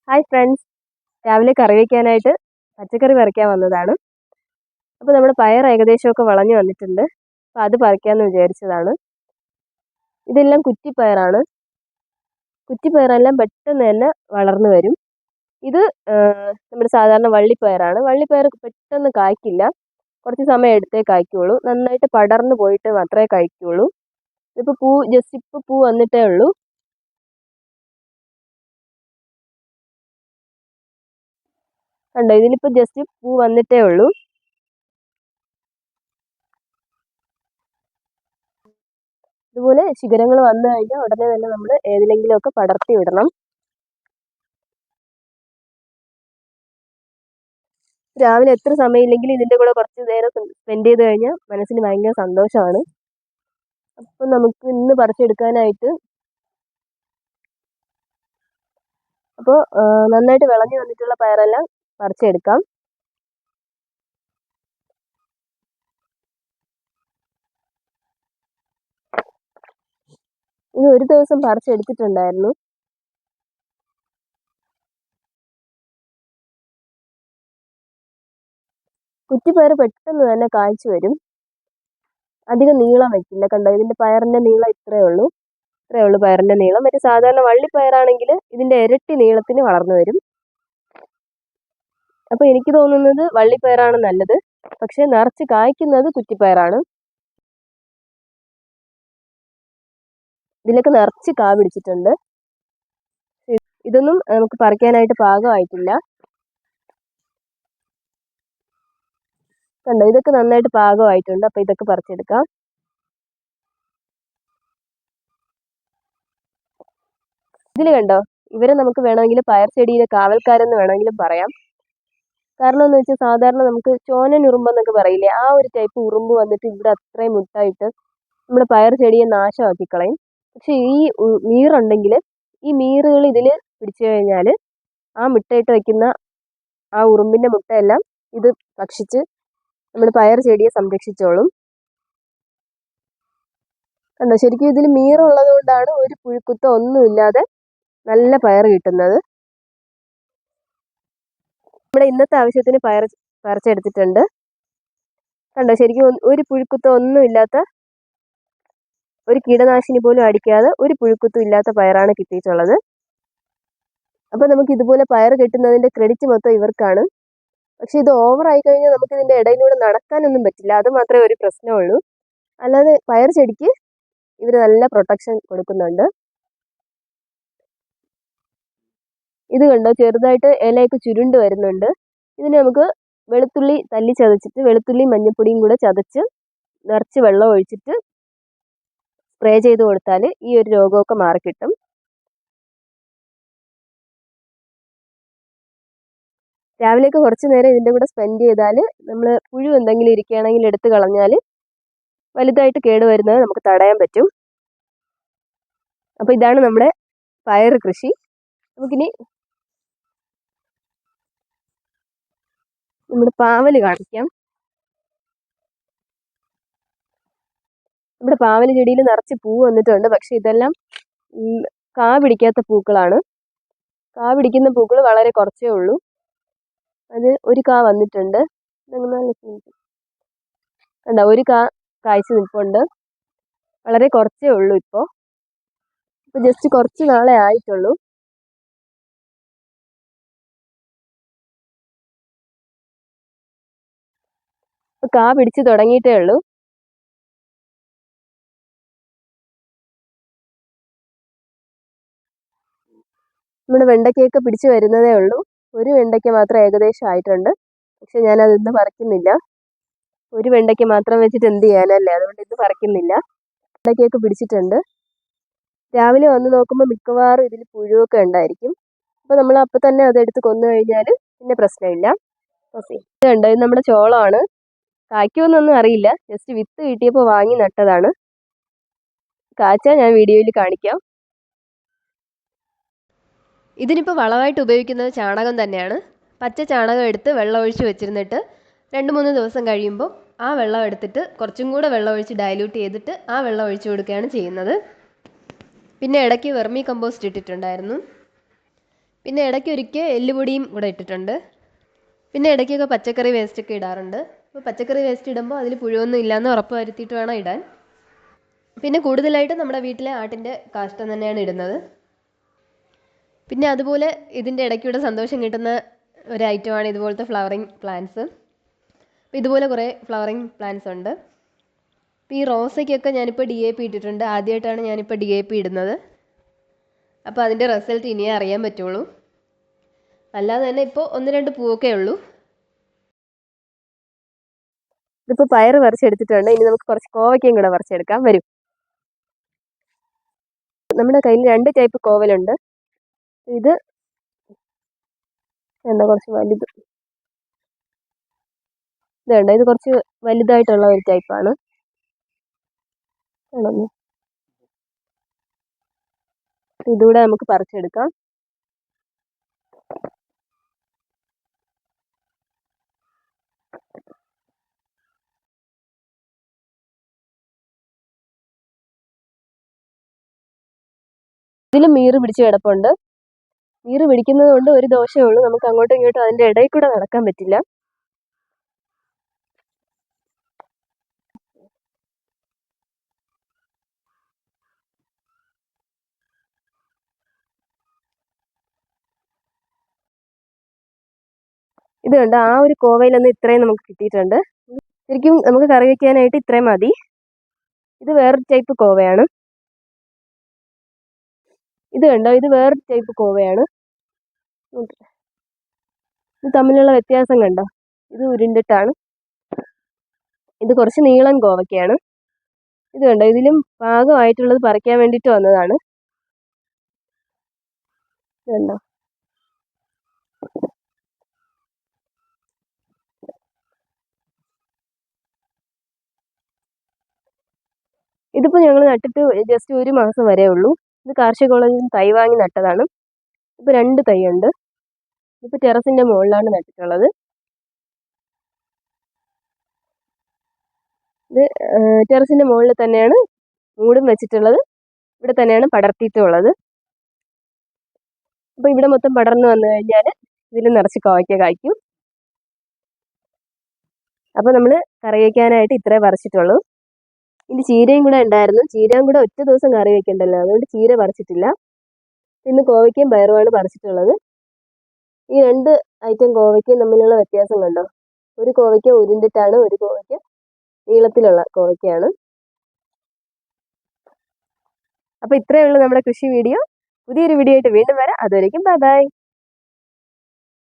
Hi friends, രാവിലെ കറി വയ്ക്കാനായിട്ട് പച്ചക്കറി പറിക്കാൻ വന്നതാണ്. അപ്പോൾ നമ്മുടെ പയർ ഏകദേശമൊക്കെ വളഞ്ഞു വന്നിട്ടുണ്ട്. അപ്പോൾ അത് പറിക്കാമെന്ന് വിചാരിച്ചതാണ്. ഇതെല്ലാം കുറ്റിപ്പയറാണ്. കുറ്റിപ്പയറെല്ലാം പെട്ടെന്ന് തന്നെ വളർന്നു വരും. ഇത് നമ്മുടെ സാധാരണ വള്ളിപ്പയറാണ്. വള്ളിപ്പയർ പെട്ടെന്ന് കായ്ക്കില്ല, കുറച്ച് സമയം എടുത്തേ കായ്ക്കുള്ളൂ. നന്നായിട്ട് പടർന്നു പോയിട്ട് മാത്രമേ കായ്ക്കുള്ളൂ. ഇപ്പോൾ ജസ്റ്റ് പൂ വന്നിട്ടേ ഉള്ളൂ. കണ്ടോ, ഇതിലിപ്പോൾ ജസ്റ്റ് പൂ വന്നിട്ടേ ഉള്ളൂ. ഇതുപോലെ ശിഖരങ്ങൾ വന്നു കഴിഞ്ഞാൽ ഉടനെ തന്നെ നമ്മൾ ഏതിലെങ്കിലുമൊക്കെ പടർത്തി വിടണം. രാവിലെ എത്ര സമയമില്ലെങ്കിലും ഇതിൻ്റെ കൂടെ കുറച്ച് നേരം സ്പെൻഡ് ചെയ്ത് കഴിഞ്ഞാൽ മനസ്സിന് ഭയങ്കര സന്തോഷമാണ്. അപ്പം നമുക്ക് ഇന്ന് പറിച്ചെടുക്കാനായിട്ട് നന്നായിട്ട് വിളഞ്ഞു വന്നിട്ടുള്ള പയറെല്ലാം പറിച്ചെടുക്കാം. ഇത് ഒരു ദിവസം പറിച്ചെടുത്തിട്ടുണ്ടായിരുന്നു. കുറ്റിപ്പയർ പെട്ടെന്ന് തന്നെ കായ്ച്ചു വരും. അധികം നീളം വയ്ക്കില്ല. കണ്ടോ, ഇതിൻ്റെ പയറിൻ്റെ നീളം ഇത്രയേ ഉള്ളൂ പയറിൻ്റെ നീളം. മറ്റേ സാധാരണ വള്ളിപ്പയറാണെങ്കിൽ ഇതിൻ്റെ ഇരട്ടി നീളത്തിന് വളർന്നു വരും. അപ്പോൾ എനിക്ക് തോന്നുന്നത് വള്ളിപ്പയറാണ് നല്ലത്. പക്ഷേ നിറച്ച് കായ്ക്കുന്നത് കുറ്റിപ്പയറാണ്. ഇതിലൊക്കെ നിറച്ച് കാ പിടിച്ചിട്ടുണ്ട്. ഇതൊന്നും നമുക്ക് പറിക്കാനായിട്ട് പാകമായിട്ടില്ല. കണ്ടോ, ഇതൊക്കെ നന്നായിട്ട് പാകമായിട്ടുണ്ട്. അപ്പോൾ ഇതൊക്കെ പറിച്ചെടുക്കാം. ഇതിൽ കണ്ടോ, ഇവരെ നമുക്ക് വേണമെങ്കിൽ പയർ ചെടിയിലെ കാവൽക്കാരെന്ന് വേണമെങ്കിലും പറയാം. കാരണം എന്ന് വെച്ചാൽ സാധാരണ നമുക്ക് ചോനൻ ഉറുമ്പെന്നൊക്കെ പറയില്ലേ, ആ ഒരു ടൈപ്പ് ഉറുമ്പ് വന്നിട്ട് ഇവിടെ അത്രയും മുട്ടായിട്ട് നമ്മുടെ പയർ ചെടിയെ നാശമാക്കി കളയും. പക്ഷെ ഈ മീറുണ്ടെങ്കിൽ ഈ മീറുകൾ ഇതിൽ പിടിച്ചു കഴിഞ്ഞാൽ ആ മുട്ടയിട്ട് വയ്ക്കുന്ന ആ ഉറുമ്പിൻ്റെ മുട്ടയെല്ലാം ഇത് ഭക്ഷിച്ച് നമ്മുടെ പയർ ചെടിയെ സംരക്ഷിച്ചോളും. കണ്ടോ, ശരിക്കും ഇതിൽ മീറുള്ളത് കൊണ്ടാണ് ഒരു പുഴുക്കുത്തോ ഒന്നുമില്ലാതെ നല്ല പയർ കിട്ടുന്നത്. നമ്മുടെ ഇന്നത്തെ ആവശ്യത്തിന് പറിച്ചെടുത്തിട്ടുണ്ട്. കണ്ടോ, ശരിക്കും ഒരു പുഴുക്കുത്തോ ഒന്നുമില്ലാത്ത, ഒരു കീടനാശിനി പോലും അടിക്കാതെ ഒരു പുഴുക്കുത്തും ഇല്ലാത്ത പയറാണ് കിട്ടിയിട്ടുള്ളത്. അപ്പോൾ നമുക്ക് ഇതുപോലെ പയർ കിട്ടുന്നതിൻ്റെ ക്രെഡിറ്റ് മൊത്തം ഇവർക്കാണ്. പക്ഷെ ഇത് ഓവറായി കഴിഞ്ഞാൽ നമുക്ക് ഇതിൻ്റെ ഇടയിലൂടെ നടക്കാനൊന്നും പറ്റില്ല. അത് മാത്രമേ ഒരു പ്രശ്നമുള്ളൂ. അല്ലാതെ പയർ ചെടിക്ക് ഇവർ നല്ല പ്രൊട്ടക്ഷൻ കൊടുക്കുന്നുണ്ട്. ഇത് കണ്ടോ, ചെറുതായിട്ട് ഇലയൊക്കെ ചുരുണ്ട് വരുന്നുണ്ട്. ഇതിന് നമുക്ക് വെളുത്തുള്ളി തല്ലി ചതച്ചിട്ട് വെളുത്തുള്ളി മഞ്ഞൾപ്പൊടിയും കൂടെ ചതച്ച് നിറച്ച് വെള്ളം ഒഴിച്ചിട്ട് സ്പ്രേ ചെയ്ത് കൊടുത്താൽ ഈ ഒരു രോഗമൊക്കെ മാറിക്കിട്ടും. രാവിലെയൊക്കെ കുറച്ച് നേരം ഇതിൻ്റെ കൂടെ സ്പെൻഡ് ചെയ്താൽ നമ്മൾ പുഴു എന്തെങ്കിലും ഇരിക്കുകയാണെങ്കിൽ എടുത്ത് കളഞ്ഞാൽ വലുതായിട്ട് കേടുവരുന്നത് നമുക്ക് തടയാൻ പറ്റും. അപ്പോൾ ഇതാണ് നമ്മുടെ പയർ കൃഷി. നമുക്കിനി നമ്മുടെ പാവല് കാണിക്കാം. നമ്മുടെ പാവല് ചെടിയിൽ നിറച്ച് പൂ വന്നിട്ടുണ്ട്. പക്ഷെ ഇതെല്ലാം കാ പിടിക്കാത്ത പൂക്കളാണ്. കാ പിടിക്കുന്ന പൂക്കൾ വളരെ കുറച്ചേ ഉള്ളൂ. അത് ഒരു കാ വന്നിട്ടുണ്ട്. കണ്ടോ, ഒരു കാ കായ്ച്ചു നിൽപ്പുണ്ട്. വളരെ കുറച്ചേ ഉള്ളൂ ഇപ്പോൾ ജസ്റ്റ് കുറച്ച് നാളെ ആയിട്ടുള്ളൂ. കാ പിടിച്ച് തുടങ്ങിയിട്ടേ ഉള്ളൂ. നമ്മുടെ വെണ്ടയ്ക്കയൊക്കെ പിടിച്ച് വരുന്നതേ ഉള്ളൂ. ഒരു വെണ്ടയ്ക്ക മാത്രം ഏകദേശം ആയിട്ടുണ്ട്. പക്ഷെ ഞാനത് ഇന്ന് പറിക്കുന്നില്ല. ഒരു വെണ്ടയ്ക്ക മാത്രം വെച്ചിട്ട് എന്ത് ചെയ്യാനല്ലേ, അതുകൊണ്ട് ഇന്ന് പറിക്കുന്നില്ല. വെണ്ടയ്ക്കയൊക്കെ പിടിച്ചിട്ടുണ്ട്. രാവിലെ വന്ന് നോക്കുമ്പോൾ മിക്കവാറും ഇതിൽ പുഴുവൊക്കെ ഉണ്ടായിരിക്കും. അപ്പോൾ നമ്മൾ അപ്പം തന്നെ അതെടുത്ത് കൊന്നു കഴിഞ്ഞാൽ പിന്നെ പ്രശ്നമില്ല. ഓക്കെ, ഇത് കണ്ടോ, ഇത് നമ്മുടെ ചോളമാണ്. കായ്ക്കുമെന്നൊന്നും അറിയില്ല. ജസ്റ്റ് വിത്ത് കിട്ടിയപ്പോൾ വാങ്ങി നട്ടതാണ്. കായ്ച്ചാൽ ഞാൻ വീഡിയോയിൽ കാണിക്കാം. ഇതിനിപ്പോൾ വളമായിട്ട് ഉപയോഗിക്കുന്നത് ചാണകം തന്നെയാണ്. പച്ച ചാണകം എടുത്ത് വെള്ളം ഒഴിച്ച് വെച്ചിരുന്നിട്ട് 2-3 ദിവസം കഴിയുമ്പോൾ ആ വെള്ളം എടുത്തിട്ട് കുറച്ചും കൂടെ വെള്ളം ഒഴിച്ച് ഡൈല്യൂട്ട് ചെയ്തിട്ട് ആ വെള്ളം ഒഴിച്ചു കൊടുക്കുകയാണ് ചെയ്യുന്നത്. പിന്നെ ഇടയ്ക്ക് വെർമി കമ്പോസ്റ്റ് ഇട്ടിട്ടുണ്ടായിരുന്നു. പിന്നെ ഇടയ്ക്കൊരിക്കൽ എല്ലുപൊടിയും കൂടെ ഇട്ടിട്ടുണ്ട്. പിന്നെ ഇടയ്ക്കൊക്കെ പച്ചക്കറി വേസ്റ്റൊക്കെ ഇടാറുണ്ട്. അപ്പോൾ പച്ചക്കറി വേസ്റ്റ് ഇടുമ്പോൾ അതിൽ പുഴുവൊന്നും ഇല്ലയെന്ന് ഉറപ്പ് വരുത്തിയിട്ട് വേണം ഇടാൻ. പിന്നെ കൂടുതലായിട്ടും നമ്മുടെ വീട്ടിലെ ആട്ടിൻ്റെ കാഷ്ടം തന്നെയാണ് ഇടുന്നത്. പിന്നെ അതുപോലെ ഇതിൻ്റെ ഇടയ്ക്കൂടെ സന്തോഷം കിട്ടുന്ന ഒരു ഐറ്റമാണ് ഇതുപോലത്തെ ഫ്ലവറിങ് പ്ലാന്റ്സ്. അപ്പോൾ ഇതുപോലെ കുറേ ഫ്ലവറിങ് പ്ലാന്റ്സ് ഉണ്ട്. അപ്പോൾ ഈ റോസയ്ക്കൊക്കെ ഞാനിപ്പോൾ DAP ഇട്ടിട്ടുണ്ട്. ആദ്യമായിട്ടാണ് ഞാനിപ്പോൾ DAP ഇടുന്നത്. അപ്പോൾ അതിൻ്റെ റിസൾട്ട് ഇനിയേ അറിയാൻ പറ്റുള്ളൂ. അല്ലാതെ തന്നെ ഇപ്പോൾ 1-2 പൂവൊക്കെ ഉള്ളൂ. ഇതിപ്പോൾ പയർ പറിച്ചെടുത്തിട്ടുണ്ട്. ഇനി നമുക്ക് കുറച്ച് കോവയ്ക്കയും കൂടെ പറിച്ചെടുക്കാം. വരും. നമ്മുടെ കയ്യിൽ 2 ടൈപ്പ് കോവലുണ്ട്. ഇത് എന്താ കുറച്ച് വലുത്, ഇതുണ്ട്. ഇത് കുറച്ച് വലുതായിട്ടുള്ള ഒരു ടൈപ്പാണ്. ഇതുകൂടെ നമുക്ക് പറിച്ചെടുക്കാം. ഇതിലും മീറ് പിടിച്ച് കിടപ്പുണ്ട്. മീറ് പിടിക്കുന്നത് കൊണ്ട് ഒരു ദോഷമേ ഉള്ളൂ, നമുക്ക് അങ്ങോട്ടും ഇങ്ങോട്ടും അതിൻ്റെ ഇടയിൽ കൂടെ നടക്കാൻ പറ്റില്ല. ഇത് കണ്ട് ആ ഒരു കോവയിലൊന്ന് ഇത്രയും നമുക്ക് കിട്ടിയിട്ടുണ്ട്. ശരിക്കും നമുക്ക് കറി വയ്ക്കാനായിട്ട് ഇത്രയും മതി. ഇത് വേറൊരു ടൈപ്പ് കോവയാണ്. ഇത് കണ്ടോ, ഇത് വേറൊരു ടൈപ്പ് കോവയാണ്. ഇത് തമ്മിലുള്ള വ്യത്യാസം കണ്ടോ, ഇത് ഉരുണ്ടിട്ടാണ്. ഇത് കുറച്ച് നീളൻ കോവയ്ക്കാണ്. ഇത് കണ്ടോ, ഇതിലും പാകമായിട്ടുള്ളത് പറിക്കാൻ വേണ്ടിയിട്ട് വന്നതാണ്. കണ്ടോ, ഇതിപ്പോൾ ഞങ്ങൾ നട്ടിട്ട് ജസ്റ്റ് 1 മാസം വരെ ഉള്ളൂ. ഇത് കാർഷിക കോളേജിൽ നിന്ന് തൈ വാങ്ങി നട്ടതാണ്. ഇപ്പോൾ 2 തൈ ഉണ്ട്. ഇപ്പോൾ ടെറസിൻ്റെ മുകളിലാണ് നട്ടിട്ടുള്ളത്. ഇത് ടെറസിൻ്റെ മുകളിൽ തന്നെയാണ് മൂടും വെച്ചിട്ടുള്ളത്. ഇവിടെ തന്നെയാണ് പടർത്തിയിട്ടുള്ളത്. അപ്പോൾ ഇവിടെ മൊത്തം പടർന്നു വന്നു കഴിഞ്ഞാൽ ഇതിൽ നിറച്ച് കോവയ്ക്ക കായ്ക്കും. അപ്പോൾ നമ്മൾ കറി വയ്ക്കാനായിട്ട് ഇത്രേ പറിച്ചിട്ടുള്ളൂ. ഇനി ചീരയും കൂടെ ഉണ്ടായിരുന്നു. ചീരയും കൂടെ ഒറ്റ ദിവസം കറി വെക്കണ്ടല്ലോ, അതുകൊണ്ട് ചീര പറിച്ചിട്ടില്ല. ഇന്ന് കോവയ്ക്കയും പയറുമാണ് പറിച്ചിട്ടുള്ളത്. ഈ 2 ഐറ്റം കോവയ്ക്കയും തമ്മിലുള്ള വ്യത്യാസം കണ്ടോ, ഒരു കോവയ്ക്ക ഉരുണ്ടിട്ടാണ്, ഒരു കോവയ്ക്ക നീളത്തിലുള്ള കോവയ്ക്കയാണ്. അപ്പോൾ ഇത്രയേ ഉള്ളൂ നമ്മുടെ കൃഷി വീഡിയോ. പുതിയൊരു വീഡിയോ ആയിട്ട് വീണ്ടും വരാം. അതുവരേക്കും ബൈ ബൈ.